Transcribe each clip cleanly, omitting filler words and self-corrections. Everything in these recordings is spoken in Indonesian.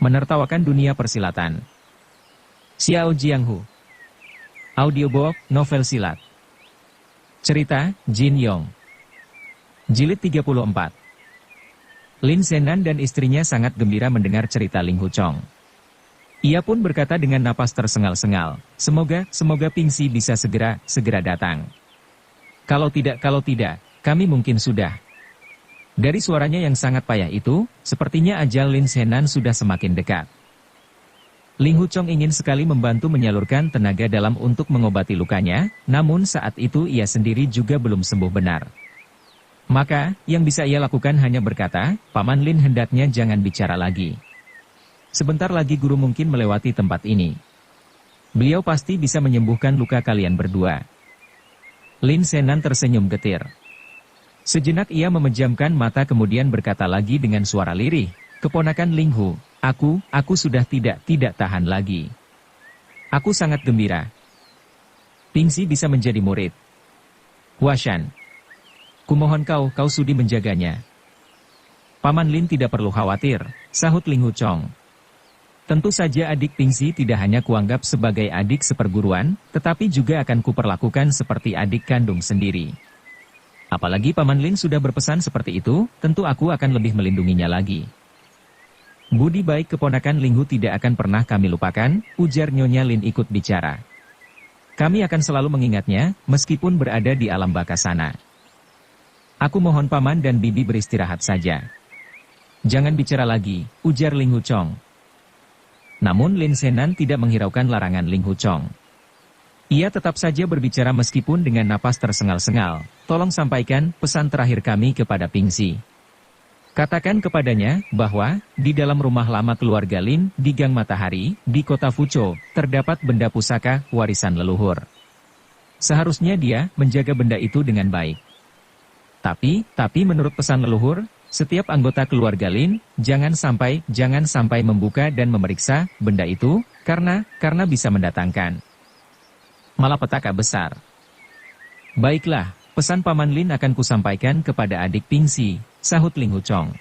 Menertawakan dunia persilatan. Xiao Jianghu. Audiobook, novel silat. Cerita, Jin Yong. Jilid 34. Lin Zenan dan istrinya sangat gembira mendengar cerita Ling Huchong. Ia pun berkata dengan napas tersengal-sengal, semoga Pingxi bisa segera datang. Kalau tidak, kami mungkin sudah. Dari suaranya yang sangat payah itu, sepertinya ajal Lin Zenan sudah semakin dekat. Ling Huchong ingin sekali membantu menyalurkan tenaga dalam untuk mengobati lukanya, namun saat itu ia sendiri juga belum sembuh benar. Maka, yang bisa ia lakukan hanya berkata, Paman Lin hendaknya jangan bicara lagi. Sebentar lagi guru mungkin melewati tempat ini. Beliau pasti bisa menyembuhkan luka kalian berdua. Lin Zenan tersenyum getir. Sejenak ia memejamkan mata kemudian berkata lagi dengan suara lirih, keponakan Ling Hu, aku sudah tidak tahan lagi. Aku sangat gembira. Pingxi bisa menjadi murid. Huashan, kumohon kau sudi menjaganya. Paman Lin tidak perlu khawatir, sahut Ling Huchong. Tentu saja adik Pingxi tidak hanya kuanggap sebagai adik seperguruan, tetapi juga akan kuperlakukan seperti adik kandung sendiri. Apalagi Paman Lin sudah berpesan seperti itu, tentu aku akan lebih melindunginya lagi. Budi baik keponakan Ling Hu tidak akan pernah kami lupakan, ujar Nyonya Lin ikut bicara. Kami akan selalu mengingatnya, meskipun berada di alam baka sana. Aku mohon Paman dan Bibi beristirahat saja. Jangan bicara lagi, ujar Ling Huchong. Namun Lin Zenan tidak menghiraukan larangan Ling Huchong. Ia tetap saja berbicara meskipun dengan napas tersengal-sengal. Tolong sampaikan pesan terakhir kami kepada Pingxi. Katakan kepadanya bahwa di dalam rumah lama keluarga Lin di Gang Matahari di kota Fuchou terdapat benda pusaka warisan leluhur. Seharusnya dia menjaga benda itu dengan baik. Tapi menurut pesan leluhur, setiap anggota keluarga Lin jangan sampai membuka dan memeriksa benda itu karena bisa mendatangkan malapetaka besar. Baiklah, pesan Paman Lin akan kusampaikan kepada adik Pingxi, sahut Ling Huchong.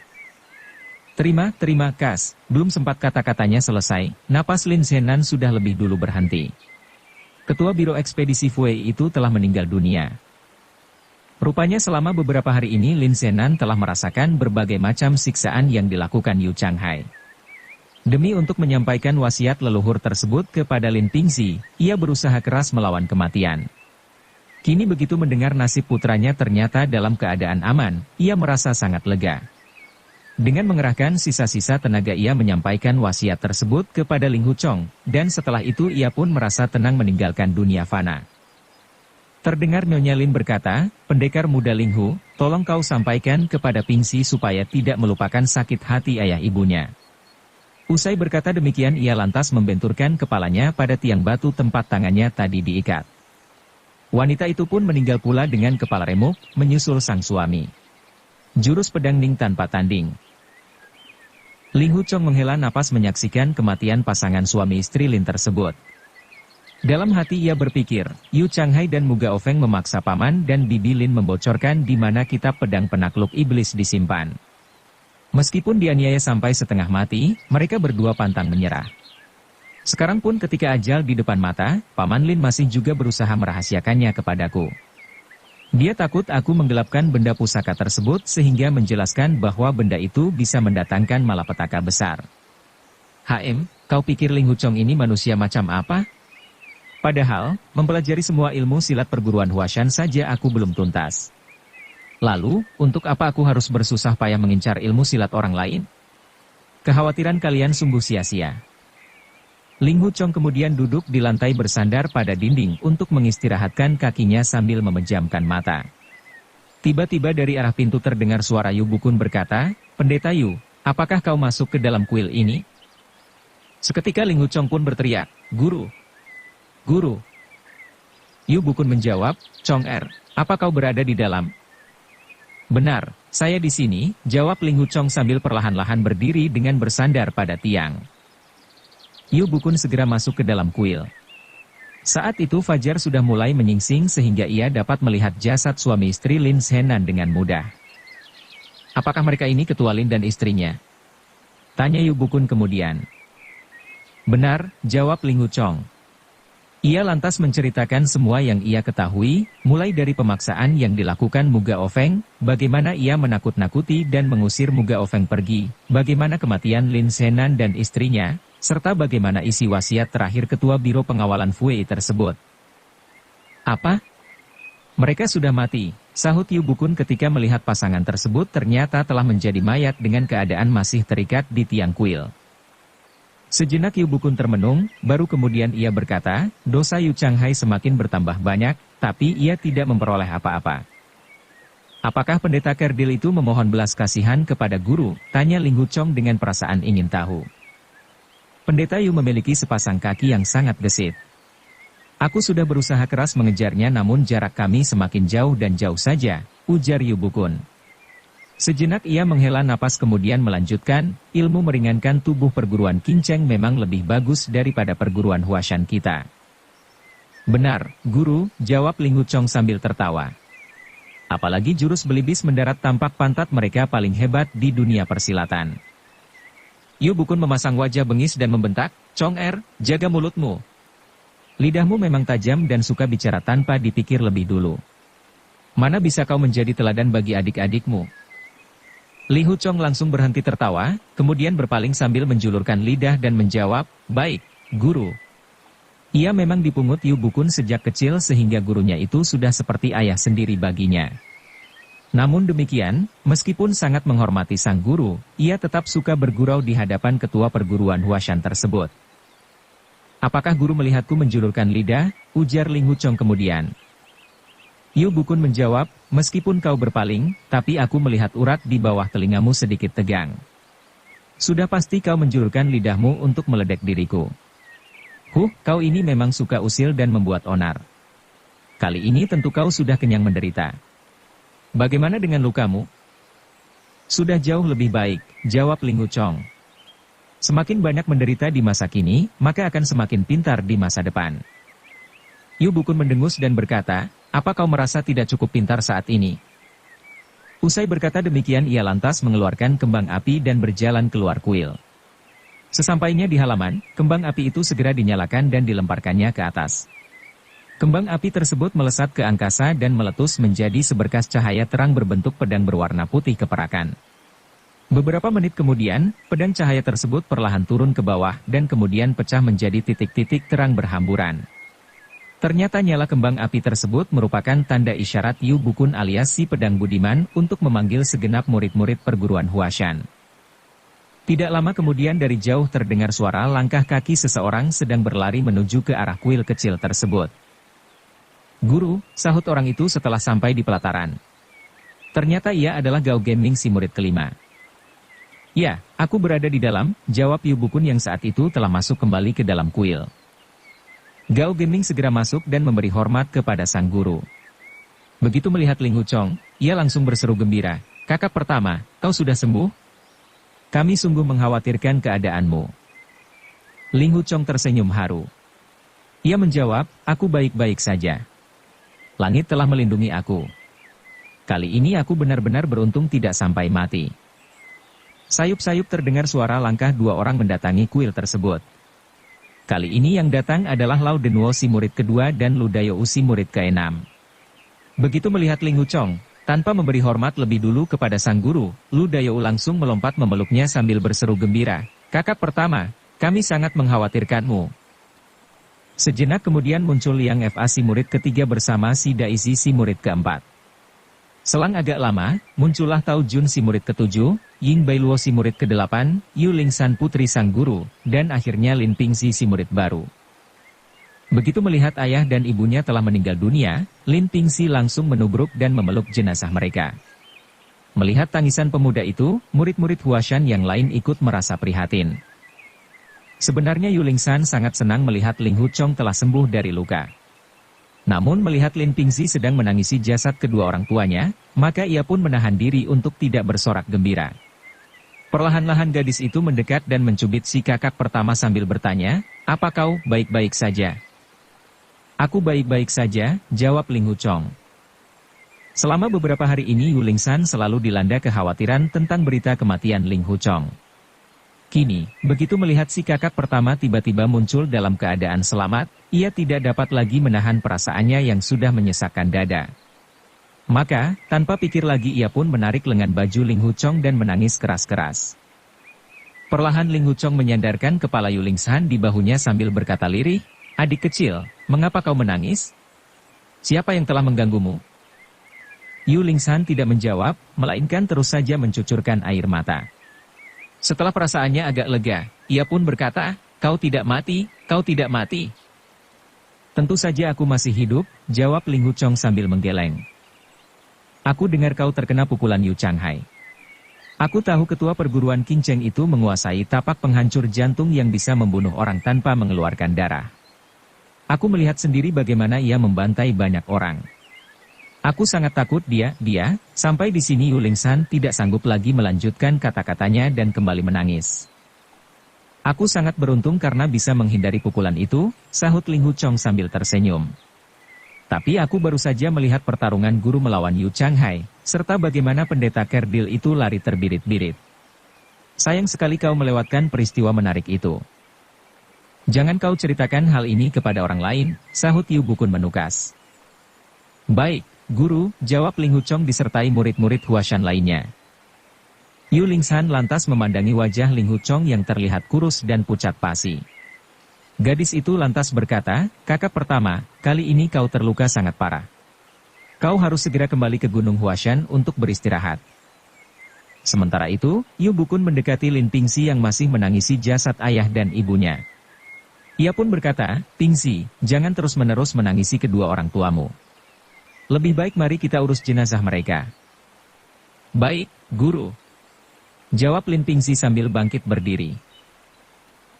Terima kasih. Belum sempat kata-katanya selesai, napas Lin Zenan sudah lebih dulu berhenti. Ketua Biro Ekspedisi Fui itu telah meninggal dunia. Rupanya selama beberapa hari ini Lin Zenan telah merasakan berbagai macam siksaan yang dilakukan Yu Changhai. Demi untuk menyampaikan wasiat leluhur tersebut kepada Lin Pingxi, ia berusaha keras melawan kematian. Kini begitu mendengar nasib putranya ternyata dalam keadaan aman, ia merasa sangat lega. Dengan mengerahkan sisa-sisa tenaga ia menyampaikan wasiat tersebut kepada Ling Huchong, dan setelah itu ia pun merasa tenang meninggalkan dunia fana. Terdengar Nyonya Lin berkata, pendekar muda Ling Hu, tolong kau sampaikan kepada Pingxi supaya tidak melupakan sakit hati ayah ibunya. Usai berkata demikian ia lantas membenturkan kepalanya pada tiang batu tempat tangannya tadi diikat. Wanita itu pun meninggal pula dengan kepala remuk, menyusul sang suami. Jurus pedang Ning tanpa tanding. Ling Huchong menghela napas menyaksikan kematian pasangan suami istri Lin tersebut. Dalam hati ia berpikir, Yu Changhai dan Muga Ofeng memaksa Paman dan Bibi Lin membocorkan di mana kitab pedang penakluk iblis disimpan. Meskipun dianiaya sampai setengah mati, mereka berdua pantang menyerah. Sekarang pun ketika ajal di depan mata, Paman Lin masih juga berusaha merahasiakannya kepadaku. Dia takut aku menggelapkan benda pusaka tersebut sehingga menjelaskan bahwa benda itu bisa mendatangkan malapetaka besar. Kau pikir Ling Huchong ini manusia macam apa? Padahal, mempelajari semua ilmu silat perguruan Huashan saja aku belum tuntas. Lalu, untuk apa aku harus bersusah payah mengincar ilmu silat orang lain? Kekhawatiran kalian sungguh sia-sia. Ling Huchong kemudian duduk di lantai bersandar pada dinding untuk mengistirahatkan kakinya sambil memejamkan mata. Tiba-tiba dari arah pintu terdengar suara Yu Bukun berkata, Pendeta Yu, apakah kau masuk ke dalam kuil ini? Seketika Ling Huchong pun berteriak, Guru! Yu Bukun menjawab, Chong apa kau berada di dalam? Benar, saya di sini, jawab Ling Huchong sambil perlahan-lahan berdiri dengan bersandar pada tiang. Yu Bukun segera masuk ke dalam kuil. Saat itu fajar sudah mulai menyingsing sehingga ia dapat melihat jasad suami istri Lin Zenan dengan mudah. Apakah mereka ini ketua Lin dan istrinya? Tanya Yu Bukun kemudian. Benar, jawab Ling Huchong. Ia lantas menceritakan semua yang ia ketahui, mulai dari pemaksaan yang dilakukan Muga Ofeng, bagaimana ia menakut-nakuti dan mengusir Muga Ofeng pergi, bagaimana kematian Lin Shenan dan istrinya, serta bagaimana isi wasiat terakhir Ketua Biro Pengawalan Fui tersebut. Apa? Mereka sudah mati, sahut Yu Bukun ketika melihat pasangan tersebut ternyata telah menjadi mayat dengan keadaan masih terikat di tiang kuil. Sejenak Yu Bukun termenung, baru kemudian ia berkata, dosa Yu Changhai semakin bertambah banyak, tapi ia tidak memperoleh apa-apa. Apakah pendeta Kerdil itu memohon belas kasihan kepada guru? Tanya Ling Huchong dengan perasaan ingin tahu. Pendeta Yu memiliki sepasang kaki yang sangat gesit. Aku sudah berusaha keras mengejarnya namun jarak kami semakin jauh dan jauh saja, ujar Yu Bukun. Sejenak ia menghela napas kemudian melanjutkan, ilmu meringankan tubuh perguruan Qingcheng memang lebih bagus daripada perguruan Huashan kita. Benar, guru, jawab Ling Huchong sambil tertawa. Apalagi jurus belibis mendarat tampak pantat mereka paling hebat di dunia persilatan. Yu Bukun memasang wajah bengis dan membentak, Chong Er, jaga mulutmu. Lidahmu memang tajam dan suka bicara tanpa dipikir lebih dulu. Mana bisa kau menjadi teladan bagi adik-adikmu? Li Huchong langsung berhenti tertawa, kemudian berpaling sambil menjulurkan lidah dan menjawab, baik, guru. Ia memang dipungut Yu Bukun sejak kecil sehingga gurunya itu sudah seperti ayah sendiri baginya. Namun demikian, meskipun sangat menghormati sang guru, ia tetap suka bergurau di hadapan ketua perguruan Huashan tersebut. Apakah guru melihatku menjulurkan lidah? Ujar Ling Huchong kemudian. Yu Bukun menjawab, meskipun kau berpaling, tapi aku melihat urat di bawah telingamu sedikit tegang. Sudah pasti kau menjulurkan lidahmu untuk meledek diriku. Kau ini memang suka usil dan membuat onar. Kali ini tentu kau sudah kenyang menderita. Bagaimana dengan lukamu? Sudah jauh lebih baik, jawab Ling Huchong. Semakin banyak menderita di masa kini, maka akan semakin pintar di masa depan. Yu Bukun mendengus dan berkata, apa kau merasa tidak cukup pintar saat ini? Usai berkata demikian ia lantas mengeluarkan kembang api dan berjalan keluar kuil. Sesampainya di halaman, kembang api itu segera dinyalakan dan dilemparkannya ke atas. Kembang api tersebut melesat ke angkasa dan meletus menjadi seberkas cahaya terang berbentuk pedang berwarna putih keperakan. Beberapa menit kemudian, pedang cahaya tersebut perlahan turun ke bawah dan kemudian pecah menjadi titik-titik terang berhamburan. Ternyata nyala kembang api tersebut merupakan tanda isyarat Yu Bukun alias si pedang budiman untuk memanggil segenap murid-murid perguruan Huashan. Tidak lama kemudian dari jauh terdengar suara langkah kaki seseorang sedang berlari menuju ke arah kuil kecil tersebut. Guru, sahut orang itu setelah sampai di pelataran. Ternyata ia adalah Gao Gaming si murid kelima. Ya, aku berada di dalam, jawab Yu Bukun yang saat itu telah masuk kembali ke dalam kuil. Gao Gaming segera masuk dan memberi hormat kepada sang guru. Begitu melihat Ling Huchong, ia langsung berseru gembira, kakak pertama, kau sudah sembuh? Kami sungguh mengkhawatirkan keadaanmu. Ling Huchong tersenyum haru. Ia menjawab, aku baik-baik saja. Langit telah melindungi aku. Kali ini aku benar-benar beruntung tidak sampai mati. Sayup-sayup terdengar suara langkah dua orang mendatangi kuil tersebut. Kali ini yang datang adalah Lao Denwo si murid kedua dan Lu Dayou si murid keenam. Begitu melihat Ling Huchong, tanpa memberi hormat lebih dulu kepada sang guru, Lu Dayou langsung melompat memeluknya sambil berseru gembira, kakak pertama, kami sangat mengkhawatirkanmu. Sejenak kemudian muncul Liang Fa si murid ketiga bersama si Daisy si murid keempat. Selang agak lama, muncullah Tao Jun si murid ketujuh, Ying Bailuo si murid ke-8, Yu Lingsan putri sang guru, dan akhirnya Lin Pingxi si murid baru. Begitu melihat ayah dan ibunya telah meninggal dunia, Lin Pingxi langsung menubruk dan memeluk jenazah mereka. Melihat tangisan pemuda itu, murid-murid Huashan yang lain ikut merasa prihatin. Sebenarnya Yu Lingsan sangat senang melihat Ling Huchong telah sembuh dari luka. Namun melihat Lin Pingxi sedang menangisi jasad kedua orang tuanya, maka ia pun menahan diri untuk tidak bersorak gembira. Perlahan-lahan gadis itu mendekat dan mencubit si kakak pertama sambil bertanya, apa kau baik-baik saja? Aku baik-baik saja, jawab Ling Huchong. Selama beberapa hari ini Yu Lingsan selalu dilanda kekhawatiran tentang berita kematian Ling Huchong. Kini, begitu melihat si kakak pertama tiba-tiba muncul dalam keadaan selamat, ia tidak dapat lagi menahan perasaannya yang sudah menyesakkan dada. Maka, tanpa pikir lagi ia pun menarik lengan baju Ling Huchong dan menangis keras-keras. Perlahan Ling Huchong menyandarkan kepala Yu Lingshan di bahunya sambil berkata lirih, "Adik kecil, mengapa kau menangis? Siapa yang telah mengganggumu?" Yu Lingshan tidak menjawab, melainkan terus saja mencucurkan air mata. Setelah perasaannya agak lega, ia pun berkata, "Kau tidak mati, kau tidak mati." "Tentu saja aku masih hidup," jawab Ling Huchong sambil menggeleng. "Aku dengar kau terkena pukulan Yu Changhai. Aku tahu ketua perguruan Qin Cheng itu menguasai tapak penghancur jantung yang bisa membunuh orang tanpa mengeluarkan darah. Aku melihat sendiri bagaimana ia membantai banyak orang. Aku sangat takut dia. Sampai di sini Yu Lingshan tidak sanggup lagi melanjutkan kata-katanya dan kembali menangis. "Aku sangat beruntung karena bisa menghindari pukulan itu," sahut Ling Huchong sambil tersenyum. "Tapi aku baru saja melihat pertarungan guru melawan Yu Changhai, serta bagaimana pendeta Kerdil itu lari terbirit-birit. Sayang sekali kau melewatkan peristiwa menarik itu." "Jangan kau ceritakan hal ini kepada orang lain," sahut Yu Bukun menukas. "Baik, Guru," jawab Ling Huchong disertai murid-murid Huashan lainnya. Yu Lingshan lantas memandangi wajah Ling Huchong yang terlihat kurus dan pucat pasi. Gadis itu lantas berkata, "Kakak pertama, kali ini kau terluka sangat parah. Kau harus segera kembali ke Gunung Huashan untuk beristirahat." Sementara itu, Yu Bukun mendekati Lin Pingxi yang masih menangisi jasad ayah dan ibunya. Ia pun berkata, "Pingxi, jangan terus-menerus menangisi kedua orang tuamu. Lebih baik mari kita urus jenazah mereka." "Baik, Guru," jawab Lin Pingxi sambil bangkit berdiri.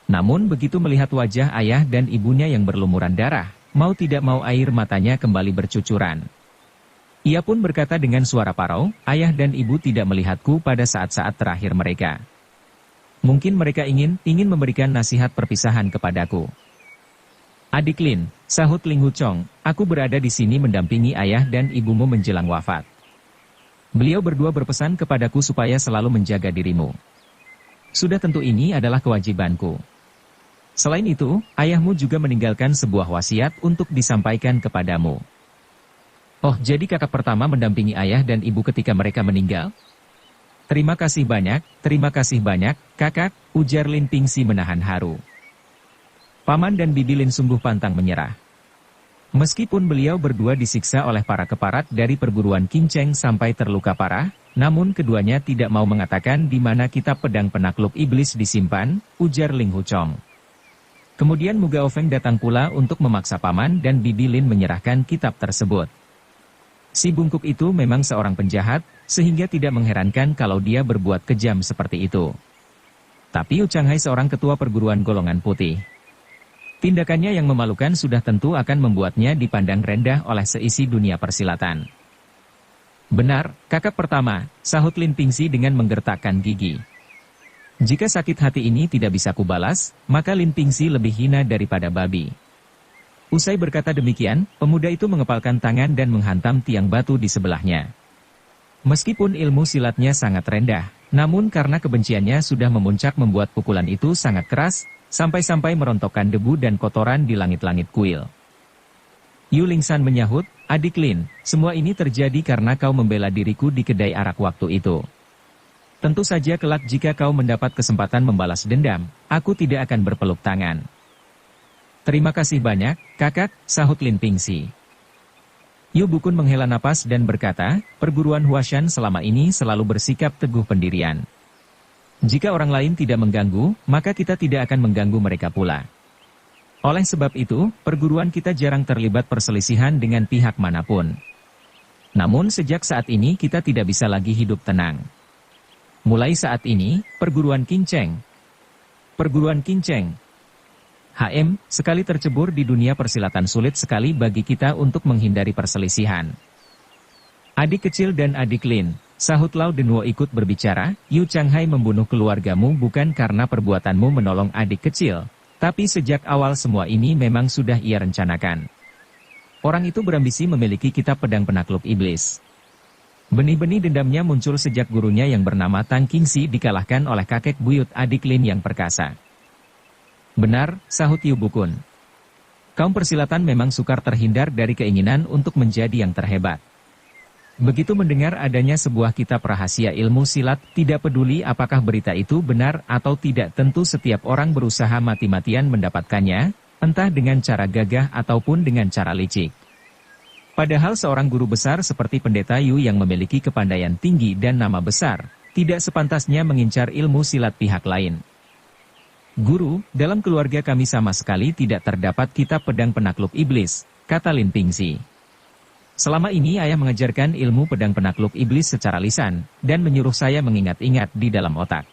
Namun begitu melihat wajah ayah dan ibunya yang berlumuran darah, mau tidak mau air matanya kembali bercucuran. Ia pun berkata dengan suara parau, "Ayah dan ibu tidak melihatku pada saat-saat terakhir mereka. Mungkin mereka ingin memberikan nasihat perpisahan kepadaku." "Adik Lin," sahut Ling Huchong, "aku berada di sini mendampingi ayah dan ibumu menjelang wafat. Beliau berdua berpesan kepadaku supaya selalu menjaga dirimu. Sudah tentu ini adalah kewajibanku. Selain itu, ayahmu juga meninggalkan sebuah wasiat untuk disampaikan kepadamu." "Oh, jadi kakak pertama mendampingi ayah dan ibu ketika mereka meninggal?" Terima kasih banyak, kakak," ujar Lin Pingxi menahan haru. Paman dan Bibi Lin sungguh pantang menyerah. Meskipun beliau berdua disiksa oleh para keparat dari perguruan Qin Cheng sampai terluka parah, namun keduanya tidak mau mengatakan di mana kitab pedang penakluk iblis disimpan, ujar Ling Huchong. Kemudian Mu Gaofeng datang pula untuk memaksa Paman dan Bibi Lin menyerahkan kitab tersebut. Si bungkuk itu memang seorang penjahat, sehingga tidak mengherankan kalau dia berbuat kejam seperti itu. Tapi Yu Changhai seorang ketua perguruan golongan putih. Tindakannya yang memalukan sudah tentu akan membuatnya dipandang rendah oleh seisi dunia persilatan. "Benar, kakak pertama," sahut Lin Pingxi dengan menggertakkan gigi. "Jika sakit hati ini tidak bisa kubalas, maka Lin Pingxi lebih hina daripada babi." Usai berkata demikian, pemuda itu mengepalkan tangan dan menghantam tiang batu di sebelahnya. Meskipun ilmu silatnya sangat rendah, namun karena kebenciannya sudah memuncak membuat pukulan itu sangat keras, sampai-sampai merontokkan debu dan kotoran di langit-langit kuil. Yu Lingshan menyahut, "Adik Lin, semua ini terjadi karena kau membela diriku di kedai arak waktu itu. Tentu saja kelak jika kau mendapat kesempatan membalas dendam, aku tidak akan berpeluk tangan." "Terima kasih banyak, kakak," sahut Lin Pingxi. Yu Bukun menghela napas dan berkata, "Perguruan Huashan selama ini selalu bersikap teguh pendirian. Jika orang lain tidak mengganggu, maka kita tidak akan mengganggu mereka pula. Oleh sebab itu, perguruan kita jarang terlibat perselisihan dengan pihak manapun. Namun sejak saat ini kita tidak bisa lagi hidup tenang. Mulai saat ini, perguruan Qin Cheng sekali tercebur di dunia persilatan sulit sekali bagi kita untuk menghindari perselisihan." "Adik kecil dan adik Lin," sahut Lao Denwo ikut berbicara, "Yu Changhai membunuh keluargamu bukan karena perbuatanmu menolong adik kecil, tapi sejak awal semua ini memang sudah ia rencanakan. Orang itu berambisi memiliki kitab pedang penakluk iblis. Benih-benih dendamnya muncul sejak gurunya yang bernama Tang Qingxi dikalahkan oleh kakek buyut adik Lin yang perkasa. Benar, sahut Yu Bukun. Kaum persilatan memang sukar terhindar dari keinginan untuk menjadi yang terhebat. Begitu mendengar adanya sebuah kitab rahasia ilmu silat, tidak peduli apakah berita itu benar atau tidak, tentu setiap orang berusaha mati-matian mendapatkannya, entah dengan cara gagah ataupun dengan cara licik. Padahal seorang guru besar seperti Pendeta Yu yang memiliki kepandaian tinggi dan nama besar, tidak sepantasnya mengincar ilmu silat pihak lain. Guru, dalam keluarga kami sama sekali tidak terdapat kitab pedang penakluk iblis, kata Lin Pingxi. Selama ini ayah mengajarkan ilmu pedang penakluk iblis secara lisan, dan menyuruh saya mengingat-ingat di dalam otak.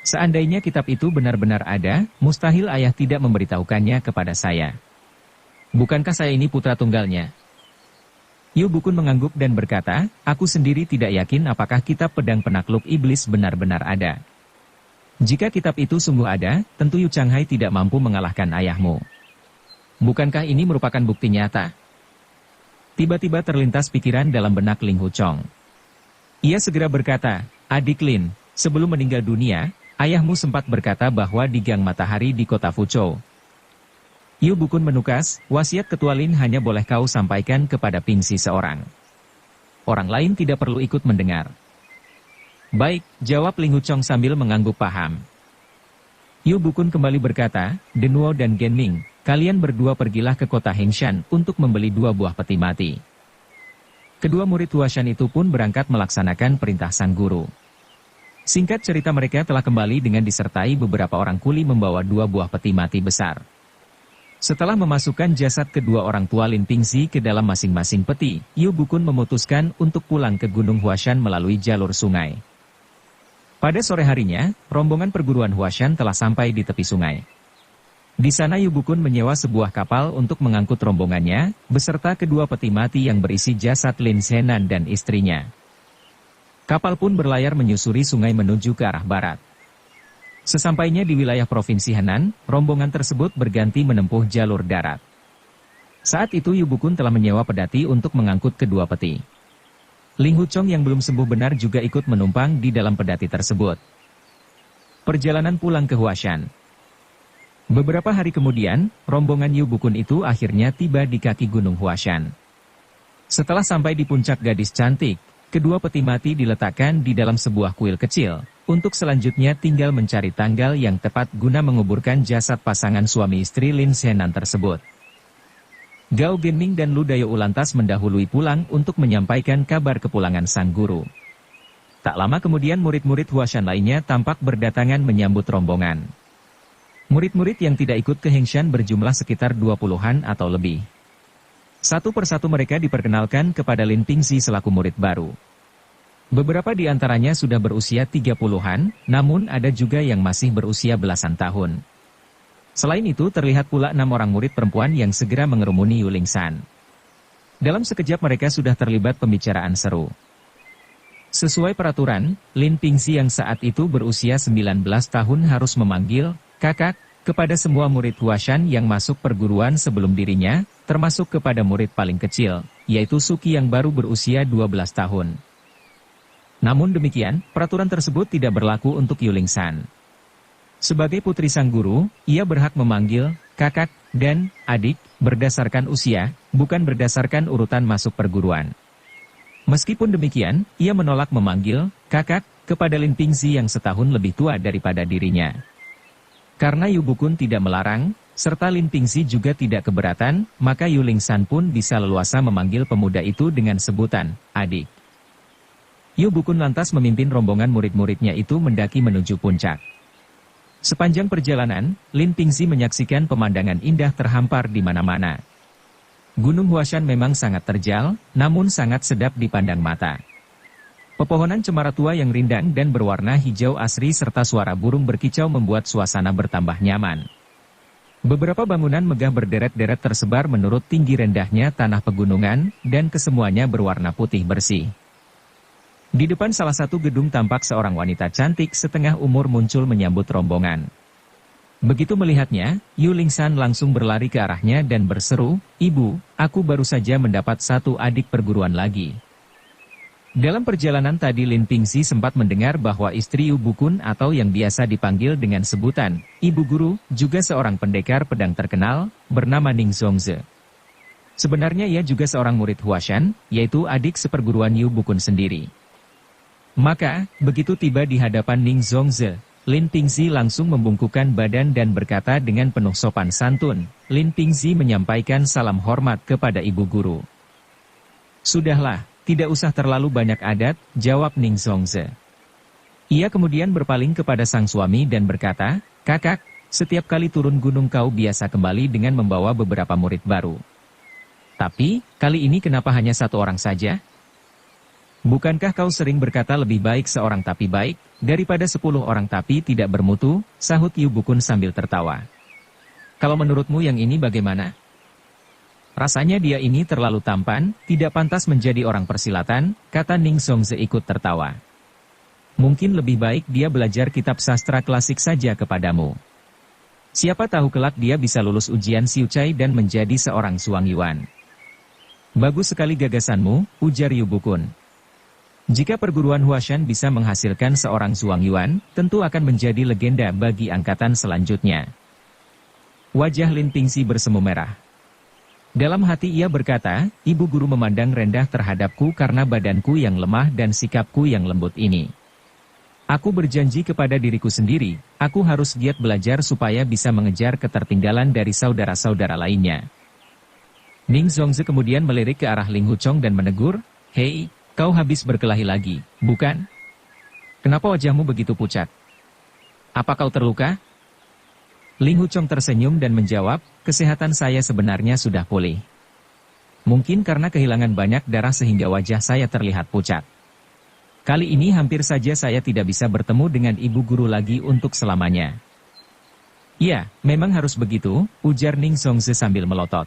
Seandainya kitab itu benar-benar ada, mustahil ayah tidak memberitahukannya kepada saya. Bukankah saya ini putra tunggalnya? Yu Bukun mengangguk dan berkata, aku sendiri tidak yakin apakah kitab pedang penakluk iblis benar-benar ada. Jika kitab itu sungguh ada, tentu Yu Changhai tidak mampu mengalahkan ayahmu. Bukankah ini merupakan bukti nyata? Tiba-tiba terlintas pikiran dalam benak Ling Huchong. Ia segera berkata, adik Lin, sebelum meninggal dunia, ayahmu sempat berkata bahwa di Gang Matahari di kota Fuzhou. Yu Bukun menukas, wasiat ketua Lin hanya boleh kau sampaikan kepada Pingxi seorang. Orang lain tidak perlu ikut mendengar. Baik, jawab Ling Huchong sambil mengangguk paham. Yu Bukun kembali berkata, Denuo dan Genming, kalian berdua pergilah ke kota Hengshan untuk membeli 2 buah peti mati. Kedua murid Huashan itu pun berangkat melaksanakan perintah sang guru. Singkat cerita mereka telah kembali dengan disertai beberapa orang kuli membawa 2 buah peti mati besar. Setelah memasukkan jasad kedua orang tua Lin Pingxi ke dalam masing-masing peti, Yu Bukun memutuskan untuk pulang ke Gunung Huashan melalui jalur sungai. Pada sore harinya, rombongan perguruan Huashan telah sampai di tepi sungai. Di sana Yu Bukun menyewa sebuah kapal untuk mengangkut rombongannya, beserta kedua peti mati yang berisi jasad Lin Zhenan dan istrinya. Kapal pun berlayar menyusuri sungai menuju ke arah barat. Sesampainya di wilayah Provinsi Henan, rombongan tersebut berganti menempuh jalur darat. Saat itu Yu Bukun telah menyewa pedati untuk mengangkut kedua peti. Ling Huchong yang belum sembuh benar juga ikut menumpang di dalam pedati tersebut. Perjalanan pulang ke Huashan. Beberapa hari kemudian, rombongan Yu Bukun itu akhirnya tiba di kaki Gunung Huashan. Setelah sampai di puncak gadis cantik, kedua peti mati diletakkan di dalam sebuah kuil kecil, untuk selanjutnya tinggal mencari tanggal yang tepat guna menguburkan jasad pasangan suami istri Lin Zhenan tersebut. Gao Genming dan Lu Dayo lantas mendahului pulang untuk menyampaikan kabar kepulangan sang guru. Tak lama kemudian murid-murid Huashan lainnya tampak berdatangan menyambut rombongan. Murid-murid yang tidak ikut ke Hengshan berjumlah sekitar 20-an atau lebih. Satu persatu mereka diperkenalkan kepada Lin Pingxi selaku murid baru. Beberapa di antaranya sudah berusia 30-an, namun ada juga yang masih berusia belasan tahun. Selain itu terlihat pula 6 orang murid perempuan yang segera mengerumuni Yu Lingsan. Dalam sekejap mereka sudah terlibat pembicaraan seru. Sesuai peraturan, Lin Pingxi yang saat itu berusia 19 tahun harus memanggil kakak kepada semua murid Huashan yang masuk perguruan sebelum dirinya, termasuk kepada murid paling kecil, yaitu Suki yang baru berusia 12 tahun. Namun demikian, peraturan tersebut tidak berlaku untuk Yu Lingsan. Sebagai putri sang guru, ia berhak memanggil kakak dan adik berdasarkan usia, bukan berdasarkan urutan masuk perguruan. Meskipun demikian, ia menolak memanggil kakak kepada Lin Pingxi yang setahun lebih tua daripada dirinya. Karena Yu Bukun tidak melarang, serta Lin Pingxi juga tidak keberatan, maka Yu Lingsan pun bisa leluasa memanggil pemuda itu dengan sebutan adik. Yu Bukun lantas memimpin rombongan murid-muridnya itu mendaki menuju puncak. Sepanjang perjalanan, Lin Pingxi menyaksikan pemandangan indah terhampar di mana-mana. Gunung Huashan memang sangat terjal, namun sangat sedap dipandang mata. Pepohonan cemara tua yang rindang dan berwarna hijau asri serta suara burung berkicau membuat suasana bertambah nyaman. Beberapa bangunan megah berderet-deret tersebar menurut tinggi rendahnya tanah pegunungan, dan kesemuanya berwarna putih bersih. Di depan salah satu gedung tampak seorang wanita cantik setengah umur muncul menyambut rombongan. Begitu melihatnya, Yu Lingsan langsung berlari ke arahnya dan berseru, "Ibu, aku baru saja mendapat 1 adik perguruan lagi." Dalam perjalanan tadi Lin Pingxi sempat mendengar bahwa istri Yu Bukun atau yang biasa dipanggil dengan sebutan Ibu Guru, juga seorang pendekar pedang terkenal, bernama Ning Zongze. Sebenarnya ia juga seorang murid Huashan, yaitu adik seperguruan Yu Bukun sendiri. Maka, begitu tiba di hadapan Ning Zongze, Lin Pingxi langsung membungkukkan badan dan berkata dengan penuh sopan santun. Lin Pingxi menyampaikan salam hormat kepada Ibu Guru. Sudahlah, tidak usah terlalu banyak adat, jawab Ning Zongze. Ia kemudian berpaling kepada sang suami dan berkata, Kakak, setiap kali turun gunung kau biasa kembali dengan membawa beberapa murid baru. Tapi, kali ini kenapa hanya satu orang saja? Bukankah kau sering berkata lebih baik seorang tapi baik, daripada 10 orang tapi tidak bermutu, sahut Yu Bukun sambil tertawa. Kalau menurutmu yang ini bagaimana? Rasanya dia ini terlalu tampan, tidak pantas menjadi orang persilatan, kata Ning Zongze ikut tertawa. Mungkin lebih baik dia belajar kitab sastra klasik saja kepadamu. Siapa tahu kelak dia bisa lulus ujian Siucai dan menjadi seorang Suang Yuan. Bagus sekali gagasanmu, ujar Yu Bukun. Jika perguruan Huashan bisa menghasilkan seorang Suang Yuan, tentu akan menjadi legenda bagi angkatan selanjutnya. Wajah Lin Pingxi bersemu merah. Dalam hati ia berkata, Ibu Guru memandang rendah terhadapku karena badanku yang lemah dan sikapku yang lembut ini. Aku berjanji kepada diriku sendiri, aku harus giat belajar supaya bisa mengejar ketertinggalan dari saudara-saudara lainnya. Ning Zongze kemudian melirik ke arah Ling Huchong dan menegur, Hei, kau habis berkelahi lagi, bukan? Kenapa wajahmu begitu pucat? Apa kau terluka? Ling Huchong tersenyum dan menjawab, kesehatan saya sebenarnya sudah pulih. Mungkin karena kehilangan banyak darah sehingga wajah saya terlihat pucat. Kali ini hampir saja saya tidak bisa bertemu dengan Ibu Guru lagi untuk selamanya. Ya, memang harus begitu, ujar Ning Zongze sambil melotot.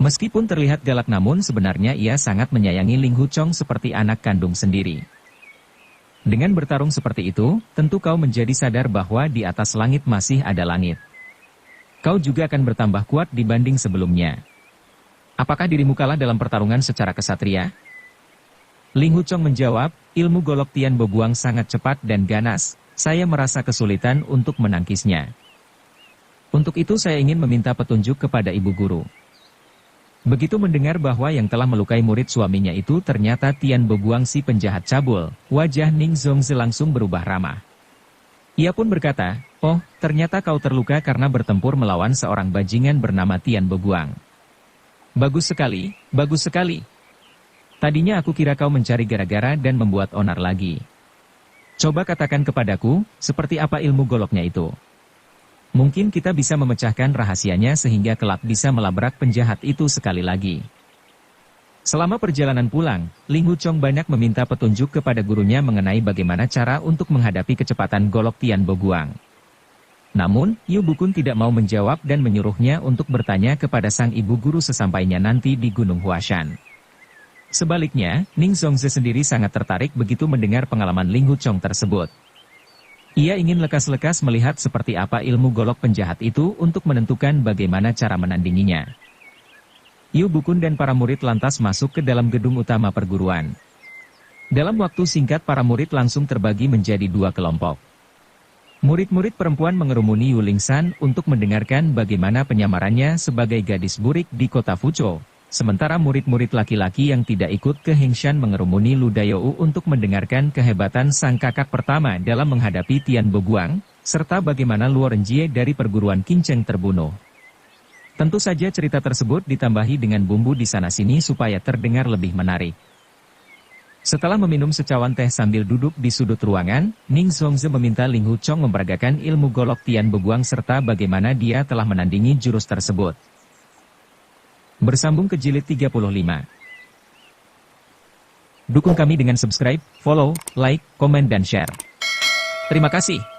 Meskipun terlihat galak namun sebenarnya ia sangat menyayangi Ling Huchong seperti anak kandung sendiri. Dengan bertarung seperti itu, tentu kau menjadi sadar bahwa di atas langit masih ada langit. Kau juga akan bertambah kuat dibanding sebelumnya. Apakah dirimu kalah dalam pertarungan secara kesatria? Ling Huchong menjawab, ilmu golok Tian Bo Buang sangat cepat dan ganas, saya merasa kesulitan untuk menangkisnya. Untuk itu saya ingin meminta petunjuk kepada Ibu Guru. Begitu mendengar bahwa yang telah melukai murid suaminya itu ternyata Tian Bo Buang si penjahat cabul, wajah Ning Zongze langsung berubah ramah. Ia pun berkata, oh, ternyata kau terluka karena bertempur melawan seorang bajingan bernama Tian Bo Buang. Bagus sekali, bagus sekali. Tadinya aku kira kau mencari gara-gara dan membuat onar lagi. Coba katakan kepadaku, seperti apa ilmu goloknya itu? Mungkin kita bisa memecahkan rahasianya sehingga kelak bisa melabrak penjahat itu sekali lagi. Selama perjalanan pulang, Ling Huchong banyak meminta petunjuk kepada gurunya mengenai bagaimana cara untuk menghadapi kecepatan golok Tian Bo Buang. Namun, Yu Bukun tidak mau menjawab dan menyuruhnya untuk bertanya kepada sang ibu guru sesampainya nanti di Gunung Huashan. Sebaliknya, Ning Zongze sendiri sangat tertarik begitu mendengar pengalaman Ling Huchong tersebut. Ia ingin lekas-lekas melihat seperti apa ilmu golok penjahat itu untuk menentukan bagaimana cara menandinginya. Yu Bukun dan para murid lantas masuk ke dalam gedung utama perguruan. Dalam waktu singkat para murid langsung terbagi menjadi 2 kelompok. Murid-murid perempuan mengerumuni Yu Lingsan untuk mendengarkan bagaimana penyamarannya sebagai gadis burik di kota Fuchou. Sementara murid-murid laki-laki yang tidak ikut ke Hengshan mengerumuni Lu Dayou untuk mendengarkan kehebatan sang kakak pertama dalam menghadapi Tian Bo Buang, serta bagaimana Luo Renjie dari perguruan Qingcheng terbunuh. Tentu saja cerita tersebut ditambahi dengan bumbu di sana-sini supaya terdengar lebih menarik. Setelah meminum secawan teh sambil duduk di sudut ruangan, Ning Zongze meminta Ling Huchong memperagakan ilmu golok Tian Bo Buang serta bagaimana dia telah menandingi jurus tersebut. Bersambung ke jilid 35. Dukung kami dengan subscribe, follow, like, komen dan share. Terima kasih.